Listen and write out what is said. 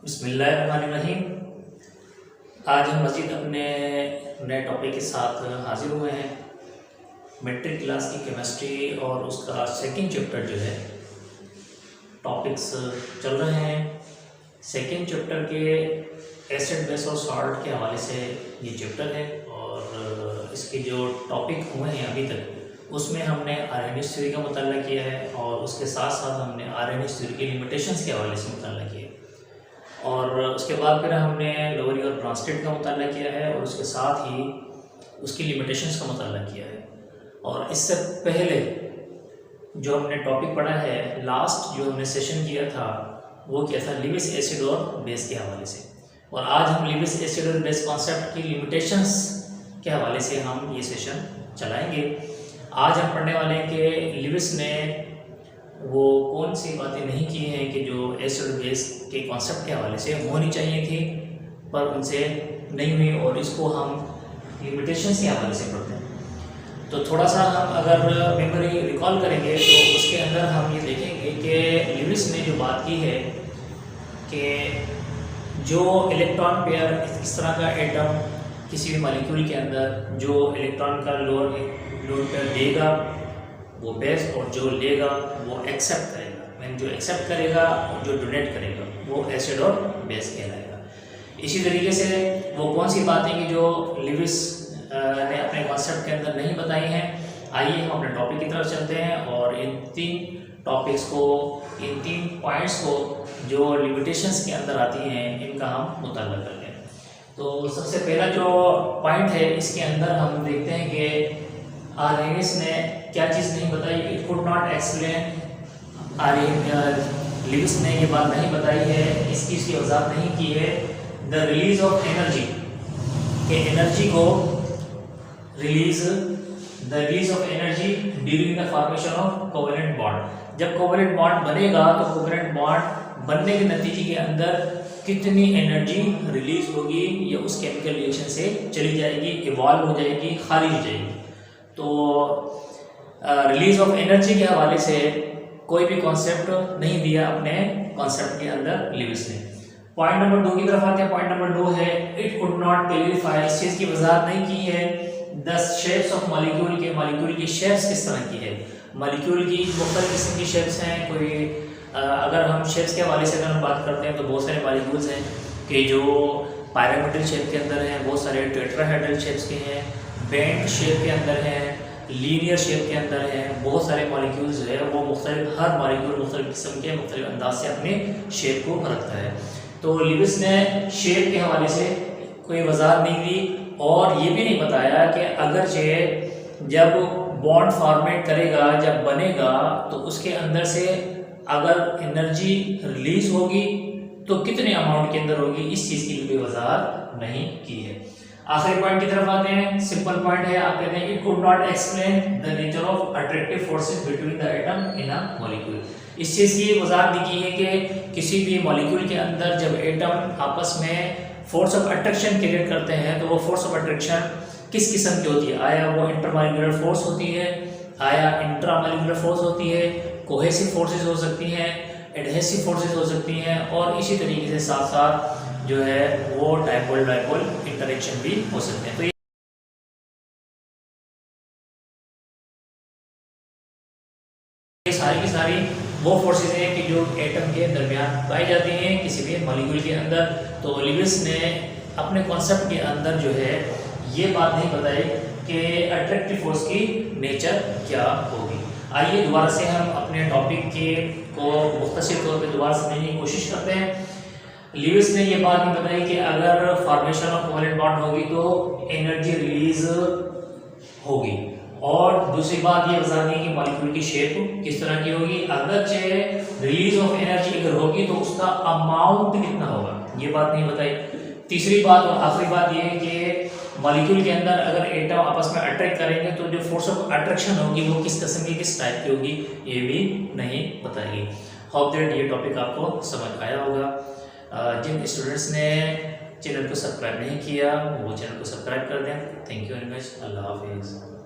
बिस्मिल्लाहिर्रहमानिर्रहीम। आज हम मज़ीद अपने नए टॉपिक के साथ हाजिर हुए हैं। मैट्रिक क्लास की केमिस्ट्री और उसका सेकंड चैप्टर जो है टॉपिक्स चल रहे हैं। सेकंड चैप्टर के एसिड बेस और सॉल्ट के हवाले से ये चैप्टर है और इसके जो टॉपिक हुए हैं अभी तक उसमें हमने आर्गेनिक थ्योरी का मुताला किया है और उसके साथ साथ हमने आर्गेनिक थ्योरी के लिमिटेशंस के हवाले से मुताला किया है और उसके बाद फिर हमने लोअरी और ब्रांस्टेड का मुताला किया है और उसके साथ ही उसकी लिमिटेशंस का मुताला किया है। और इससे पहले जो हमने टॉपिक पढ़ा है, लास्ट जो हमने सेशन किया था वो क्या था, लिविस एसिड और बेस के हवाले से। और आज हम लिविस एसिड और बेस कॉन्सेप्ट की लिमिटेशंस के हवाले से हम ये सेशन चलाएंगे। आज हम पढ़ने वाले हैं कि लिविस ने वो कौन सी बातें नहीं की हैं कि जो एसिड और बेस के कॉन्सेप्ट के हवाले से होनी चाहिए थी पर उनसे नहीं हुई, और इसको हम लिमिटेशंस के हवाले से पढ़ते हैं। तो थोड़ा सा हम अगर मेमोरी रिकॉल करेंगे तो उसके अंदर हम ये देखेंगे कि लिविस ने जो बात की है कि जो इलेक्ट्रॉन पेयर इस तरह का एटम किसी भी मॉलिक्यूल के अंदर जो इलेक्ट्रॉन का लोअर पेयर देगा वो बेस और जो लेगा वो एक्सेप्ट करेगा, मीन जो एक्सेप्ट करेगा और जो डोनेट करेगा वो एसिड और बेस कहलाएगा। इसी तरीके से वो कौन सी बातें कि जो लिविस ने अपने कॉन्सेप्ट के अंदर नहीं बताई हैं। आइए हम अपने टॉपिक की तरफ चलते हैं और इन तीन टॉपिक्स को, इन तीन पॉइंट्स को जो लिमिटेशंस के अंदर आती हैं इनका हम मुताला करते हैं। तो सबसे पहला जो पॉइंट है इसके अंदर हम देखते हैं कि आर्गेनिक्स ने क्या चीज़ नहीं बताई। It could not explain, Lewis ने ये बात नहीं बताई है, इस चीज़ की वजाहत नहीं की है द रिलीज ऑफ एनर्जी, के एनर्जी को release of energy during the formation of covalent bond. जब कोवेलेंट बॉन्ड बनेगा तो कोवेलेंट बॉन्ड बनने के नतीजे के अंदर कितनी एनर्जी रिलीज होगी या उस केमिकल रिएक्शन से चली जाएगी, इवॉल्व हो जाएगी, खारिज हो जाएगी। तो रिलीज ऑफ एनर्जी के हवाले से कोई भी कॉन्सेप्ट नहीं दिया अपने कॉन्सेप्ट के अंदर लिविस ने। पॉइंट नंबर 2 की तरफ आते हैं। पॉइंट नंबर 2 है इट कुड नॉट क्लैरिफाई, इस चीज़ की वजाहत नहीं की है द शेप्स ऑफ मॉलिक्यूल के, मॉलिक्यूल की शेप्स किस तरह की है। मॉलिक्यूल की मुख्तलिफ किस्म की शेप्स हैं। कोई अगर हम शेप्स के हवाले से अगर हम बात करते हैं तो बहुत सारे मॉलिक्यूल्स हैं कि जो पायरामीट्रिक शेप के अंदर हैं, बहुत सारे टेट्राहेड्रल शेप्स के हैं, बेंट शेप के अंदर है, लीनियर शेप के अंदर है। बहुत सारे मॉलिक्यूल्स है वो मुख्तलिफ, हर मॉलिक्यूल मुख्तलिफ किस्म के मुख्तलिफ अंदाज से अपने शेप को रखता है। तो लिविस ने शेप के हवाले से कोई वजाहत नहीं दी और ये भी नहीं बताया कि अगर जब बॉन्ड फॉर्मेट करेगा, जब बनेगा तो उसके अंदर से अगर एनर्जी रिलीज होगी तो कितने अमाउंट के अंदर होगी, इस चीज़ की कोई वजाहत नहीं की है। आखिरी पॉइंट की तरफ आते हैं। सिंपल पॉइंट है, आप कहते हैं it could not explain the nature of attractive forces between the atom in a molecule. इस चीज़ की वजाहत नहीं की है कि किसी भी मॉलिक्यूल के अंदर जब एटम आपस में फोर्स ऑफ अट्रैक्शन क्रिएट करते हैं तो वो फोर्स ऑफ अट्रैक्शन किस किस्म की होती है। आया वो इंटरमॉलिक्यूलर फोर्स होती है, आया इंट्रामॉलिक्यूलर फोर्स होती है, कोहेसिव फोर्सेस हो सकती हैं, एडहेसिव फोर्सेस हो सकती हैं, और इसी तरीके से साथ साथ जो है वो डायपोल डायपोल इंटरेक्शन भी हो सकते हैं। तो ये सारी की सारी वो फोर्सेस हैं कि जो एटम के दरमियान पाई जाती हैं किसी भी मॉलिक्यूल के अंदर। तो लिविस ने अपने कॉन्सेप्ट के अंदर जो है ये बात नहीं बताई कि अट्रैक्टिव फोर्स की नेचर क्या होगी। आइए दोबारा से हम अपने टॉपिक को मुख्तसर तौर पे दोबारा समझने की कोशिश करते हैं। लिविस ने ये बात नहीं बताई कि अगर फॉर्मेशन ऑफ कोवेलेंट बॉन्ड होगी तो एनर्जी रिलीज होगी, और दूसरी बात ये वजाहत नहीं कि मॉलिक्यूल की शेप किस तरह की होगी। अगर रिलीज ऑफ एनर्जी अगर होगी तो उसका अमाउंट कितना होगा, ये बात नहीं बताई। तीसरी बात और आखिरी बात ये है कि मॉलिक्यूल के अंदर अगर एटम आपस में अट्रैक्ट करेंगे तो जो फोर्स ऑफ अट्रैक्शन होगी वो किस किस्म की, किस टाइप की होगी, ये भी नहीं बताएगी। होप दैट ये टॉपिक आपको समझ आया होगा। जिन स्टूडेंट्स ने चैनल को सब्सक्राइब नहीं किया वो चैनल को सब्सक्राइब कर दें। Thank you very much. अल्लाह हाफिज़।